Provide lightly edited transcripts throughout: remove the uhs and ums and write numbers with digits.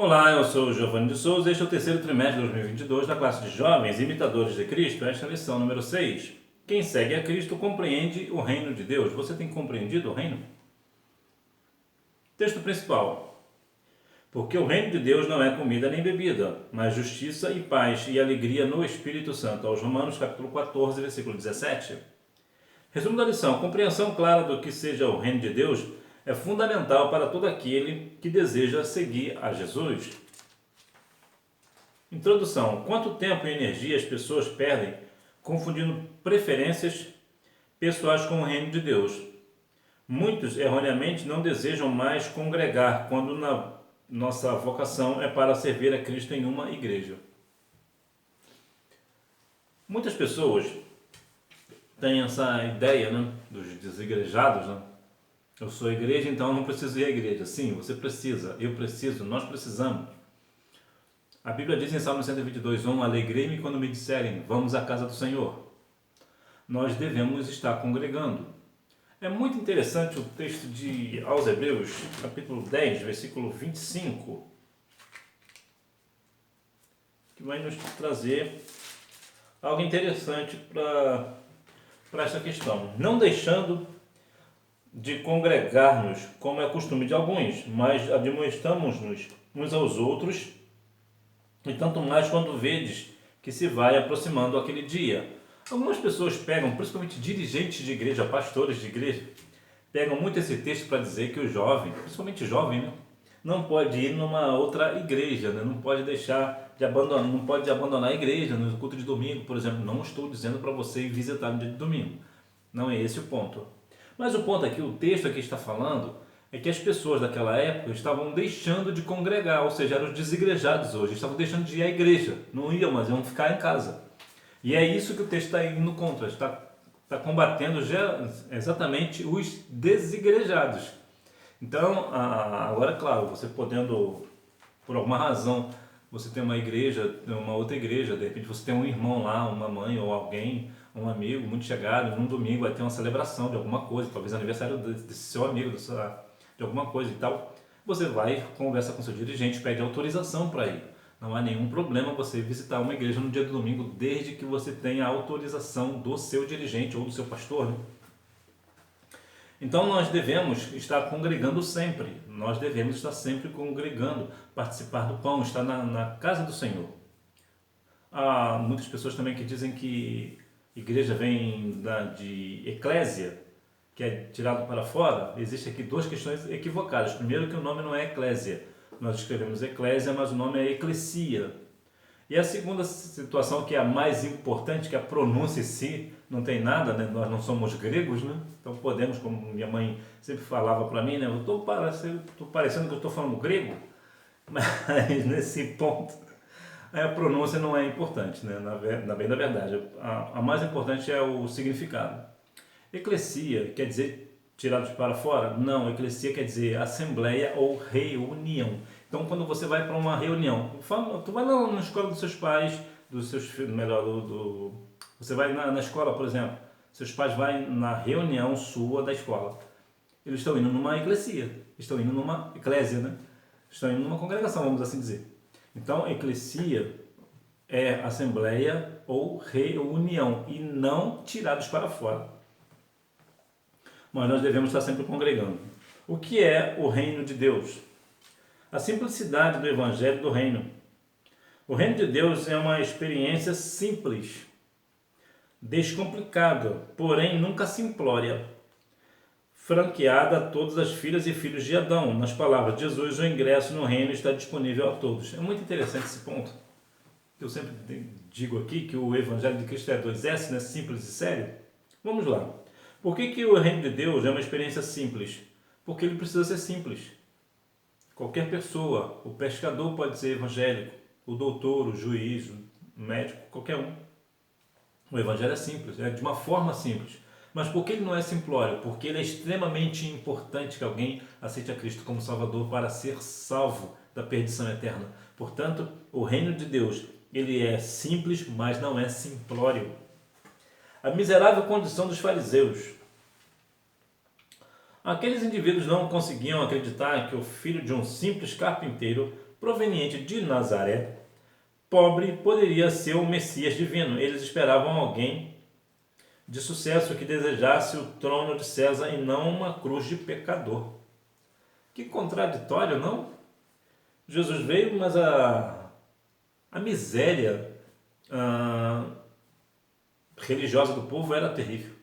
Olá, eu sou o Giovanni de Souza. Este é o terceiro trimestre de 2022 da classe de Jovens Imitadores de Cristo. Esta é a lição número 6. Quem segue a Cristo compreende o reino de Deus. Você tem compreendido o reino? Texto principal. Porque o reino de Deus não é comida nem bebida, mas justiça e paz e alegria no Espírito Santo. Aos Romanos capítulo 14, versículo 17. Resumo da lição. Compreensão clara do que seja o reino de Deus é fundamental para todo aquele que deseja seguir a Jesus. Introdução. Quanto tempo e energia as pessoas perdem confundindo preferências pessoais com o reino de Deus? Muitos, erroneamente, não desejam mais congregar, quando nossa vocação é para servir a Cristo em uma igreja. Muitas pessoas têm essa ideia, dos desigrejados, Eu sou a igreja, então eu não preciso ir à igreja. Sim, você precisa, eu preciso, nós precisamos. A Bíblia diz em Salmo 122:1: alegrei-me quando me disserem, vamos à casa do Senhor. Nós devemos estar congregando. É muito interessante o texto aos Hebreus, capítulo 10, versículo 25, que vai nos trazer algo interessante para essa questão. Não deixando de congregar-nos, como é costume de alguns, mas admoestamos-nos uns aos outros, e tanto mais quando vedes que se vai aproximando aquele dia. Algumas pessoas pegam, principalmente dirigentes de igreja, pastores de igreja, pegam muito esse texto para dizer que o jovem, principalmente jovem, não pode ir numa outra igreja, não pode deixar de abandonar, não pode abandonar a igreja no culto de domingo, por exemplo. Não estou dizendo para você ir visitar no dia de domingo, não é esse o ponto. Mas o ponto aqui, o texto aqui está falando, é que as pessoas daquela época estavam deixando de congregar, ou seja, eram os desigrejados hoje, estavam deixando de ir à igreja, não iam, mas iam ficar em casa. E é isso que o texto está indo contra, está combatendo exatamente os desigrejados. Então, agora, claro, você podendo, por alguma razão, você tem uma igreja, uma outra igreja, de repente você tem um irmão lá, uma mãe ou alguém, um amigo muito chegado, num domingo vai ter uma celebração de alguma coisa, talvez aniversário desse seu amigo, de alguma coisa e tal. Você vai, conversa com seu dirigente, pede autorização para ir. Não há nenhum problema você visitar uma igreja no dia do domingo, desde que você tenha a autorização do seu dirigente ou do seu pastor. Então nós devemos estar congregando sempre, nós devemos estar sempre congregando, participar do pão, estar na casa do Senhor. Há muitas pessoas também que dizem que igreja vem de eclésia, que é tirado para fora. Existem aqui duas questões equivocadas. Primeiro, que o nome não é eclésia, nós escrevemos eclésia, mas o nome é eclesia. E a segunda situação, que é a mais importante, que a pronúncia em si não tem nada, nós não somos gregos, então podemos, como minha mãe sempre falava para mim, eu estou parecendo que eu estou falando grego, mas nesse ponto a pronúncia não é importante, na bem da verdade. A mais importante é o significado. Eclesia quer dizer tirados para fora? Não, eclesia quer dizer assembleia ou reunião. Então, quando você vai para uma reunião, tu vai lá na escola dos seus pais, dos seus filhos, você vai na escola, por exemplo, seus pais vão na reunião sua da escola. Eles estão indo numa eclesia, estão indo numa eclésia, Estão indo numa congregação, vamos assim dizer. Então, eclesia é assembleia ou reunião e não tirados para fora. Mas nós devemos estar sempre congregando. O que é o reino de Deus? A simplicidade do evangelho do reino. O reino de Deus é uma experiência simples, descomplicada, porém nunca simplória, franqueada a todas as filhas e filhos de Adão. Nas palavras de Jesus, o ingresso no reino está disponível a todos. É muito interessante esse ponto. Eu sempre digo aqui que o evangelho de Cristo é 2S, simples e sério. Vamos lá. Por que o reino de Deus é uma experiência simples? Porque ele precisa ser simples. Qualquer pessoa, o pescador pode ser evangélico, o doutor, o juiz, o médico, qualquer um. O evangelho é simples, é de uma forma simples. Mas por que ele não é simplório? Porque ele é extremamente importante que alguém aceite a Cristo como Salvador para ser salvo da perdição eterna. Portanto, o reino de Deus, ele é simples, mas não é simplório. A miserável condição dos fariseus. Aqueles indivíduos não conseguiam acreditar que o filho de um simples carpinteiro proveniente de Nazaré, pobre, poderia ser o Messias divino. Eles esperavam alguém de sucesso que desejasse o trono de César e não uma cruz de pecador. Que contraditório, não? Jesus veio, mas a miséria religiosa do povo era terrível.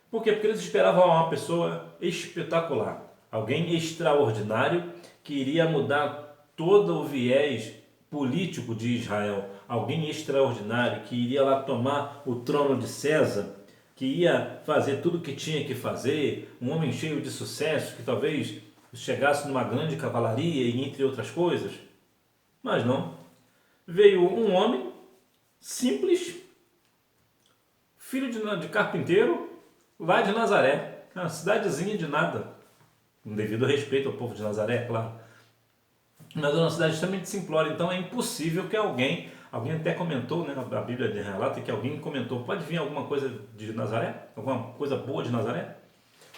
Por quê? Porque eles esperavam uma pessoa espetacular, alguém extraordinário que iria mudar todo o viés político de Israel, alguém extraordinário que iria lá tomar o trono de César, que ia fazer tudo o que tinha que fazer, um homem cheio de sucesso, que talvez chegasse numa grande cavalaria e entre outras coisas. Mas não. Veio um homem simples, filho de carpinteiro, lá de Nazaré, uma cidadezinha de nada, com devido respeito ao povo de Nazaré, claro. Mas é uma cidade extremamente simplória, então é impossível que alguém até comentou, né, a Bíblia relata que alguém comentou, pode vir alguma coisa de Nazaré? Alguma coisa boa de Nazaré?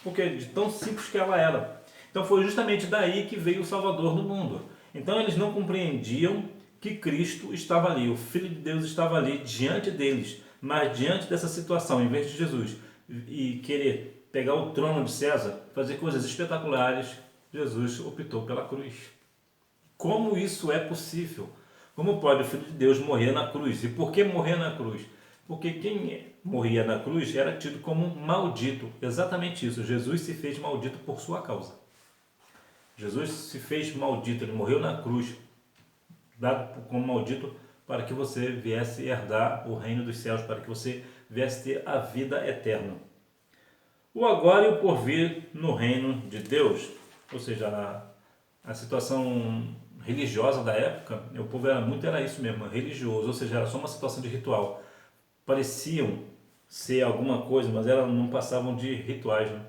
Porque de tão simples que ela era. Então foi justamente daí que veio o Salvador do mundo. Então eles não compreendiam que Cristo estava ali, o Filho de Deus estava ali diante deles, mas diante dessa situação, em vez de Jesus e querer pegar o trono de César, fazer coisas espetaculares, Jesus optou pela cruz. Como isso é possível? Como pode o Filho de Deus morrer na cruz? E por que morrer na cruz? Porque quem morria na cruz era tido como um maldito. Exatamente isso. Jesus se fez maldito por sua causa. Jesus se fez maldito. Ele morreu na cruz, dado como maldito, para que você viesse herdar o reino dos céus, para que você viesse ter a vida eterna. O agora e o porvir no reino de Deus, ou seja, a situação religiosa da época, o povo era isso mesmo, religioso, ou seja, era só uma situação de ritual. Pareciam ser alguma coisa, mas elas não passavam de rituais, né?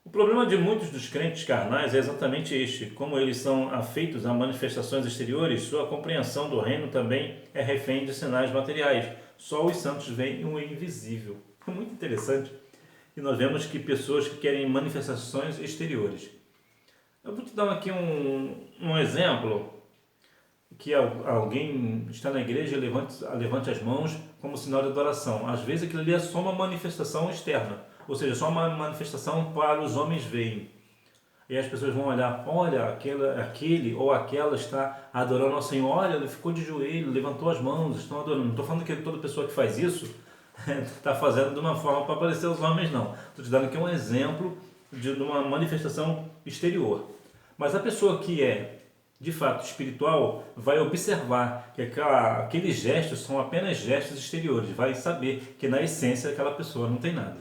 O problema de muitos dos crentes carnais é exatamente este: como eles são afeitos a manifestações exteriores, sua compreensão do reino também é refém de sinais materiais. Só os santos veem o invisível. É muito interessante. E nós vemos que pessoas que querem manifestações exteriores. Eu vou te dar aqui um exemplo, que alguém está na igreja e levante as mãos como sinal de adoração. Às vezes aquilo ali é só uma manifestação externa, ou seja, só uma manifestação para os homens verem. E as pessoas vão olhar, olha, aquele ou aquela está adorando ao Senhor, olha, ele ficou de joelho, levantou as mãos, estão adorando. Não estou falando que toda pessoa que faz isso está fazendo de uma forma para aparecer aos homens, não. Estou te dando aqui um exemplo de uma manifestação exterior. Mas a pessoa que é de fato espiritual vai observar que aqueles gestos são apenas gestos exteriores, vai saber que na essência aquela pessoa não tem nada.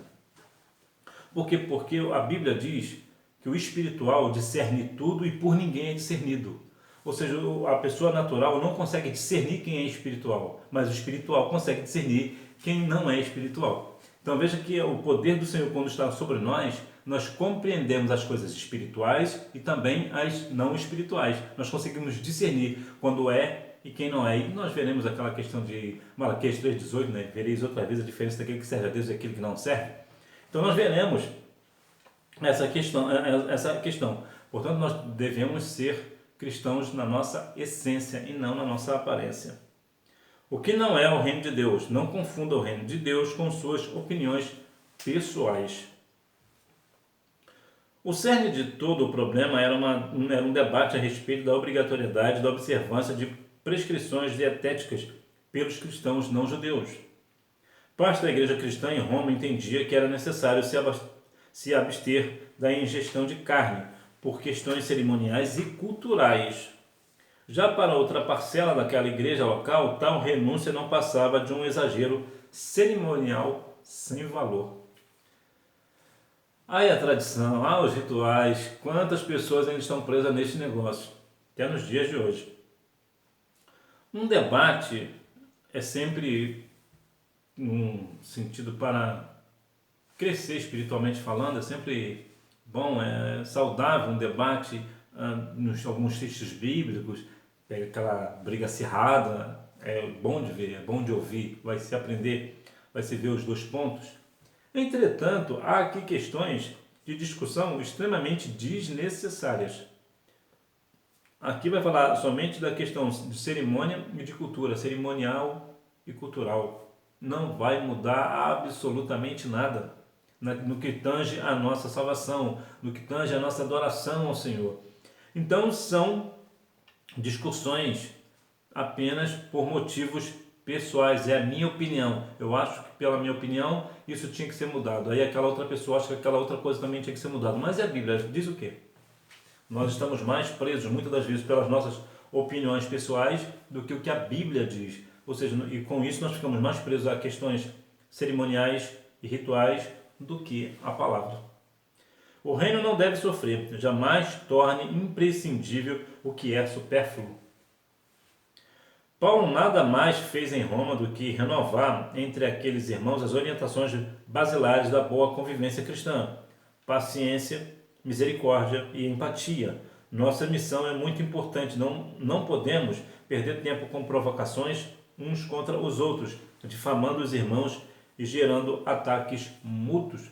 Por quê? Porque a Bíblia diz que o espiritual discerne tudo e por ninguém é discernido. Ou seja, a pessoa natural não consegue discernir quem é espiritual, mas o espiritual consegue discernir quem não é espiritual. Então veja que o poder do Senhor, quando está sobre nós compreendemos as coisas espirituais e também as não espirituais. Nós conseguimos discernir quando é e quem não é. E nós veremos aquela questão de Malaquias 3,18, né? Vereis outra vez a diferença daquele que serve a Deus e daquele que não serve. Então nós veremos essa questão. Portanto, nós devemos ser cristãos na nossa essência e não na nossa aparência. O que não é o reino de Deus? Não confunda o reino de Deus com suas opiniões pessoais. O cerne de todo o problema era um debate a respeito da obrigatoriedade da observância de prescrições dietéticas pelos cristãos não judeus. Parte da igreja cristã em Roma entendia que era necessário se abster da ingestão de carne por questões cerimoniais e culturais. Já para outra parcela daquela igreja local, tal renúncia não passava de um exagero cerimonial sem valor. Aí a tradição, os rituais, quantas pessoas ainda estão presas neste negócio, até nos dias de hoje. Um debate é sempre um sentido para crescer espiritualmente falando, é sempre bom, é saudável um debate nos alguns textos bíblicos, aquela briga acirrada, é bom de ver, é bom de ouvir, vai se aprender, vai se ver os dois pontos. Entretanto, há aqui questões de discussão extremamente desnecessárias. aqui vai falar somente da questão de cerimônia e de cultura, cerimonial e cultural. Não vai mudar absolutamente nada no que tange a nossa salvação, no que tange a nossa adoração ao Senhor. Então são discussões apenas por motivos pessoais, é a minha opinião. Eu acho que, pela minha opinião, isso tinha que ser mudado. Aí aquela outra pessoa acha que aquela outra coisa também tinha que ser mudada. Mas e a Bíblia diz o quê? Nós estamos mais presos, muitas das vezes, pelas nossas opiniões pessoais do que o que a Bíblia diz. Ou seja, e com isso nós ficamos mais presos a questões cerimoniais e rituais do que a palavra. O reino não deve sofrer, jamais torne imprescindível o que é supérfluo. Paulo nada mais fez em Roma do que renovar entre aqueles irmãos as orientações basilares da boa convivência cristã: paciência, misericórdia e empatia. Nossa missão é muito importante, não podemos perder tempo com provocações uns contra os outros, difamando os irmãos e gerando ataques mútuos.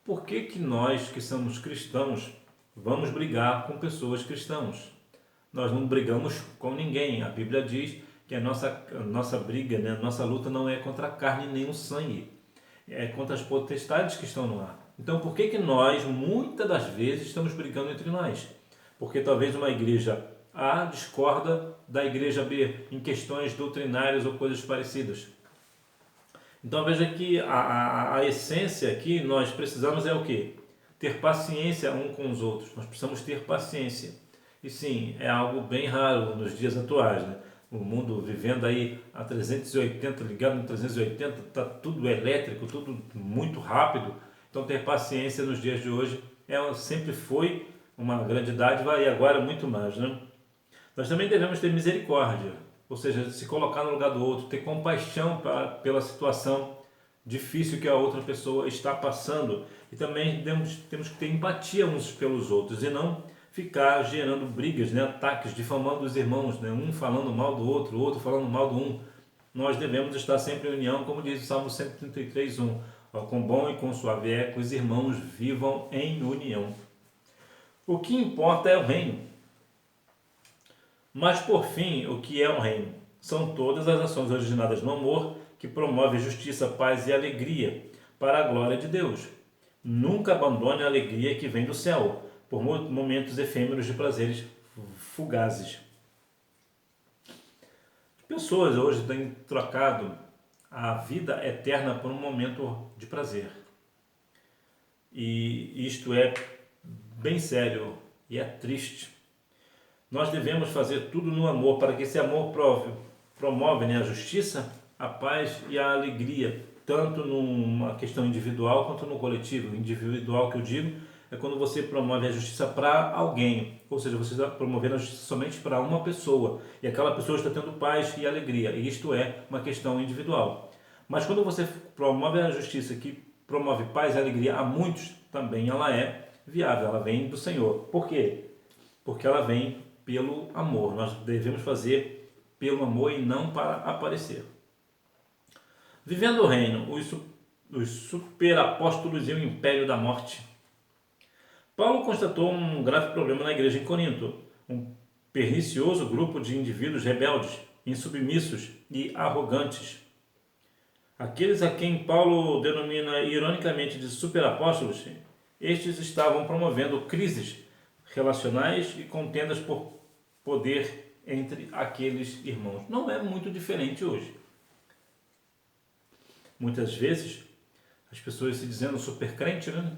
Por que nós, que somos cristãos, vamos brigar com pessoas cristãs? Nós não brigamos com ninguém. A Bíblia diz que a nossa briga, né, a nossa luta não é contra a carne nem o sangue, é contra as potestades que estão no ar. Então, por que nós, muitas das vezes, estamos brigando entre nós? Porque talvez uma igreja A discorda da igreja B em questões doutrinárias ou coisas parecidas. Então, veja que a essência aqui, nós precisamos é o quê? Ter paciência um com os outros. Nós precisamos ter paciência. E sim, é algo bem raro nos dias atuais, né? O mundo vivendo aí a 380, ligado no 380, está tudo elétrico, tudo muito rápido. Então ter paciência nos dias de hoje sempre foi uma grande dádiva e agora muito mais, né? Nós também devemos ter misericórdia, ou seja, se colocar no lugar do outro, ter compaixão pela situação difícil que a outra pessoa está passando. E também temos que ter empatia uns pelos outros e não ficar gerando brigas, né, ataques, difamando os irmãos, né, um falando mal do outro, o outro falando mal do um. Nós devemos estar sempre em união, como diz o Salmo 133:1. Com bom e com suave é que os irmãos vivam em união. O que importa é o reino. Mas por fim, o que é o reino? São todas as ações originadas no amor que promovem justiça, paz e alegria para a glória de Deus. Nunca abandone a alegria que vem do céu, por momentos efêmeros de prazeres fugazes. As pessoas hoje têm trocado a vida eterna por um momento de prazer. E isto é bem sério e é triste. Nós devemos fazer tudo no amor, para que esse amor promove, né, a justiça, a paz e a alegria, tanto numa questão individual quanto no coletivo. Individual, que eu digo, é quando você promove a justiça para alguém, ou seja, você está promovendo a justiça somente para uma pessoa, e aquela pessoa está tendo paz e alegria, e isto é uma questão individual. Mas quando você promove a justiça que promove paz e alegria a muitos, também ela é viável, ela vem do Senhor. Por quê? Porque ela vem pelo amor. Nós devemos fazer pelo amor e não para aparecer. Vivendo o reino, os superapóstolos e o império da morte. Paulo constatou um grave problema na igreja em Corinto, um pernicioso grupo de indivíduos rebeldes, insubmissos e arrogantes. Aqueles a quem Paulo denomina ironicamente de superapóstolos, estes estavam promovendo crises relacionais e contendas por poder entre aqueles irmãos. Não é muito diferente hoje. Muitas vezes, as pessoas se dizendo super crente, né?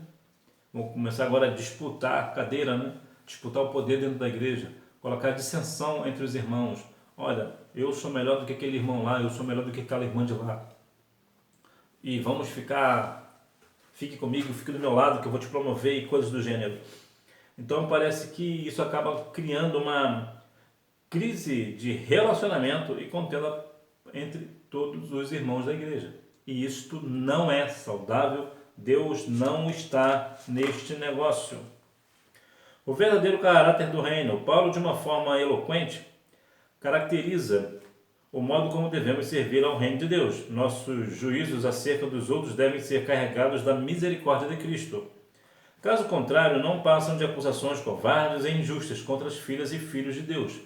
Vão começar agora a disputar a cadeira, né? Disputar o poder dentro da igreja, colocar dissensão entre os irmãos. Olha, eu sou melhor do que aquele irmão lá, eu sou melhor do que aquela irmã de lá. E vamos fique comigo, fique do meu lado que eu vou te promover e coisas do gênero. Então parece que isso acaba criando uma crise de relacionamento e contenda entre todos os irmãos da igreja. E isto não é saudável. Deus não está neste negócio. O verdadeiro caráter do reino, Paulo, de uma forma eloquente, caracteriza o modo como devemos servir ao reino de Deus. Nossos juízos acerca dos outros devem ser carregados da misericórdia de Cristo. Caso contrário, não passam de acusações covardes e injustas contra as filhas e filhos de Deus.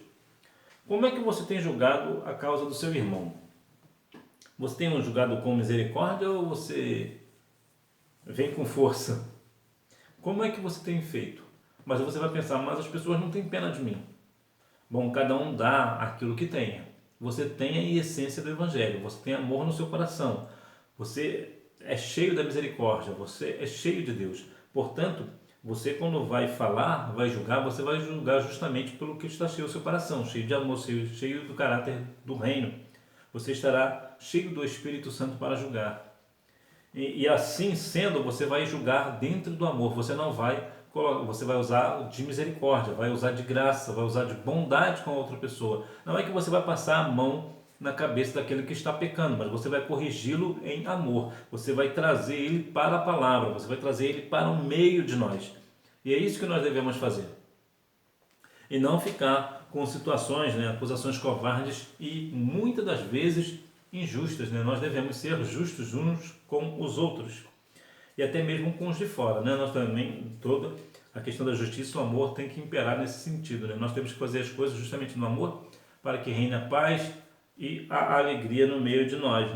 Como é que você tem julgado a causa do seu irmão? Você tem o julgado com misericórdia ou você vem com força? Como é que você tem feito? Mas você vai pensar, mas as pessoas não têm pena de mim. Bom, cada um dá aquilo que tenha. Você tem a essência do Evangelho, você tem amor no seu coração, você é cheio da misericórdia, você é cheio de Deus. Portanto, você quando vai falar, vai julgar, você vai julgar justamente pelo que está cheio do seu coração, cheio de amor, cheio do caráter do reino. Você estará cheio do Espírito Santo para julgar. E assim sendo, você vai julgar dentro do amor, você vai usar de misericórdia, vai usar de graça, vai usar de bondade com a outra pessoa. Não é que você vai passar a mão na cabeça daquele que está pecando, mas você vai corrigi-lo em amor. Você vai trazer ele para a palavra, você vai trazer ele para o meio de nós. E é isso que nós devemos fazer. E não ficar com situações, acusações covardes e muitas das vezes injustas. Nós devemos ser justos uns com os outros. E até mesmo com os de fora. Nós também, toda a questão da justiça, o amor tem que imperar nesse sentido. Nós temos que fazer as coisas justamente no amor para que reine a paz e a alegria no meio de nós.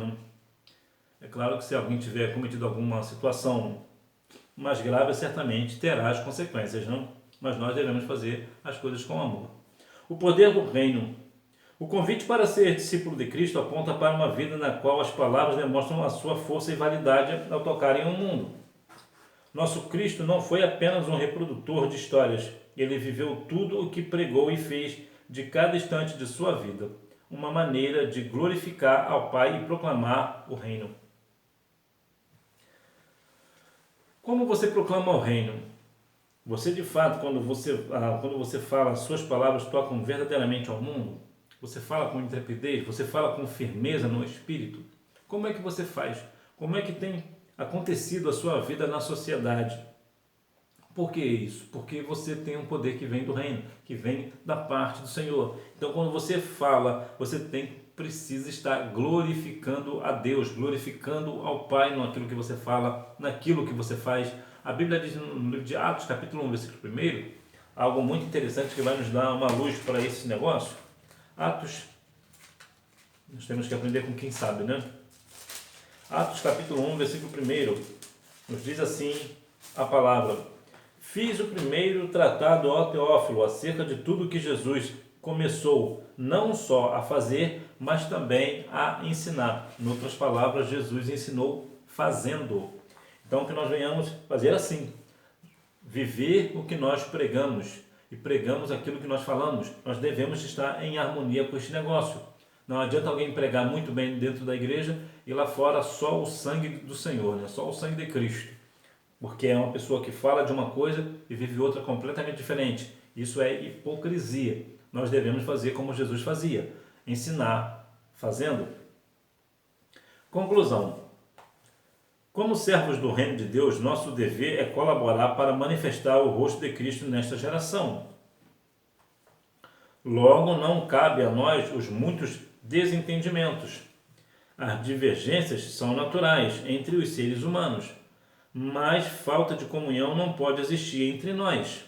É claro que se alguém tiver cometido alguma situação mais grave, certamente terá as consequências. Mas nós devemos fazer as coisas com amor. O poder do reino. O convite para ser discípulo de Cristo aponta para uma vida na qual as palavras demonstram a sua força e validade ao tocarem o mundo. Nosso Cristo não foi apenas um reprodutor de histórias. Ele viveu tudo o que pregou e fez de cada instante de sua vida, uma maneira de glorificar ao Pai e proclamar o reino. Como você proclama o reino? Você de fato, quando você fala, suas palavras tocam verdadeiramente ao mundo? Você fala com intrepidez? Você fala com firmeza no espírito? Como é que você faz? Como é que tem acontecido a sua vida na sociedade? Por que isso? Porque você tem um poder que vem do reino, que vem da parte do Senhor. Então, quando você fala, você precisa estar glorificando a Deus, glorificando ao Pai naquilo que você fala, naquilo que você faz. A Bíblia diz no livro de Atos, capítulo 1, versículo 1, algo muito interessante que vai nos dar uma luz para esse negócio. Atos, nós temos que aprender com quem sabe, Atos capítulo 1, versículo 1, nos diz assim a palavra: fiz o primeiro tratado ao Teófilo acerca de tudo que Jesus começou não só a fazer, mas também a ensinar. Em outras palavras, Jesus ensinou fazendo. Então, que nós venhamos fazer assim, viver o que nós pregamos e pregamos aquilo que nós falamos. Nós devemos estar em harmonia com este negócio. Não adianta alguém pregar muito bem dentro da igreja e lá fora só o sangue do Senhor, só o sangue de Cristo. Porque é uma pessoa que fala de uma coisa e vive outra completamente diferente. Isso é hipocrisia. Nós devemos fazer como Jesus fazia, ensinar, fazendo. Conclusão. Como servos do reino de Deus, nosso dever é colaborar para manifestar o rosto de Cristo nesta geração. Logo, não cabe a nós os muitos desentendimentos. As divergências são naturais entre os seres humanos, mas falta de comunhão não pode existir entre nós.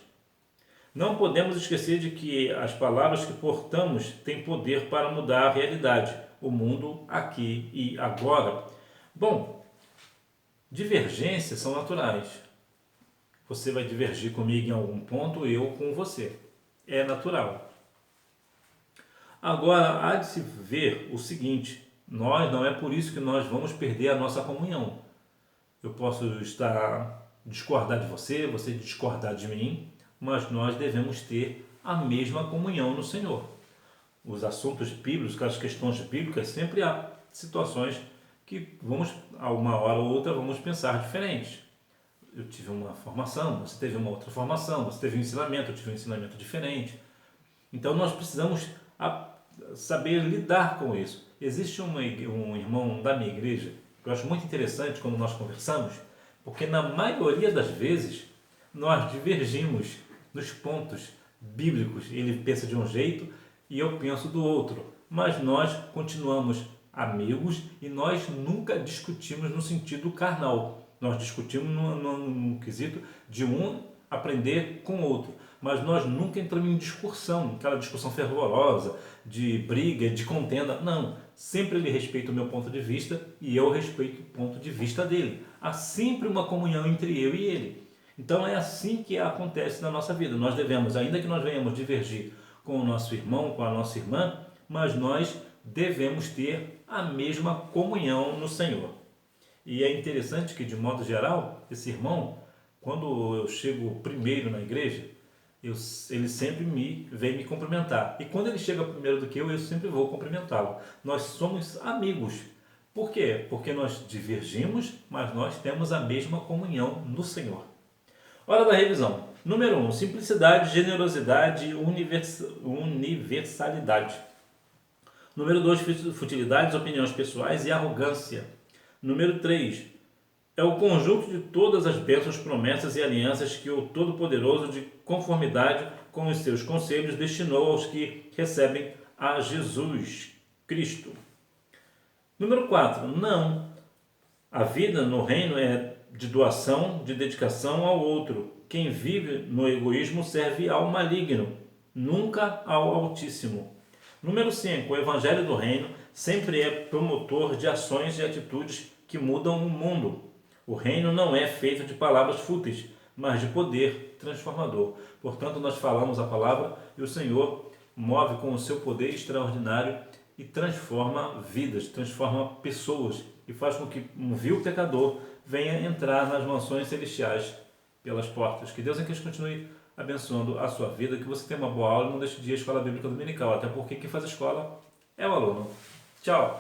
Não podemos esquecer de que as palavras que portamos têm poder para mudar a realidade, o mundo aqui e agora. Bom, divergências são naturais. Você vai divergir comigo em algum ponto, eu com você. É natural. Agora, há de se ver o seguinte: não é por isso que nós vamos perder a nossa comunhão. Eu posso discordar de você, você discordar de mim, mas nós devemos ter a mesma comunhão no Senhor. Os assuntos bíblicos, as questões bíblicas, sempre há situações que a uma hora ou outra, vamos pensar diferente. Eu tive uma formação, você teve uma outra formação, você teve um ensinamento, eu tive um ensinamento diferente. Então nós precisamos saber lidar com isso. Existe um irmão da minha igreja que eu acho muito interessante quando nós conversamos, porque na maioria das vezes nós divergimos nos pontos bíblicos. Ele pensa de um jeito e eu penso do outro, mas nós continuamos amigos e nós nunca discutimos no sentido carnal. Nós discutimos no quesito de um aprender com o outro, mas nós nunca entramos em discussão, aquela discussão fervorosa, de briga, de contenda. Não, sempre ele respeita o meu ponto de vista e eu respeito o ponto de vista dele. Há sempre uma comunhão entre eu e ele. Então é assim que acontece na nossa vida. Nós devemos, ainda que nós venhamos divergir com o nosso irmão, com a nossa irmã, mas nós devemos ter a mesma comunhão no Senhor. E é interessante que, de modo geral, esse irmão, quando eu chego primeiro na igreja, ele sempre vem me cumprimentar. E quando ele chega primeiro do que eu sempre vou cumprimentá-lo. Nós somos amigos. Por quê? Porque nós divergimos, mas nós temos a mesma comunhão no Senhor. Hora da revisão. Número 1. Simplicidade, generosidade e universalidade. Número 2. Futilidades, opiniões pessoais e arrogância. Número 3. É o conjunto de todas as bênçãos, promessas e alianças que o Todo-Poderoso, de conformidade com os seus conselhos, destinou aos que recebem a Jesus Cristo. Número 4. Não. A vida no reino é de doação, de dedicação ao outro. Quem vive no egoísmo serve ao maligno, nunca ao Altíssimo. Número 5. O Evangelho do Reino sempre é promotor de ações e atitudes que mudam o mundo. O reino não é feito de palavras fúteis, mas de poder transformador. Portanto, nós falamos a palavra e o Senhor move com o seu poder extraordinário e transforma vidas, transforma pessoas e faz com que um vil pecador venha entrar nas mansões celestiais pelas portas. Que Deus em Cristo continue abençoando a sua vida, que você tenha uma boa aula e não deixe de ir à Escola Bíblica Dominical, até porque quem faz a escola é o aluno. Tchau!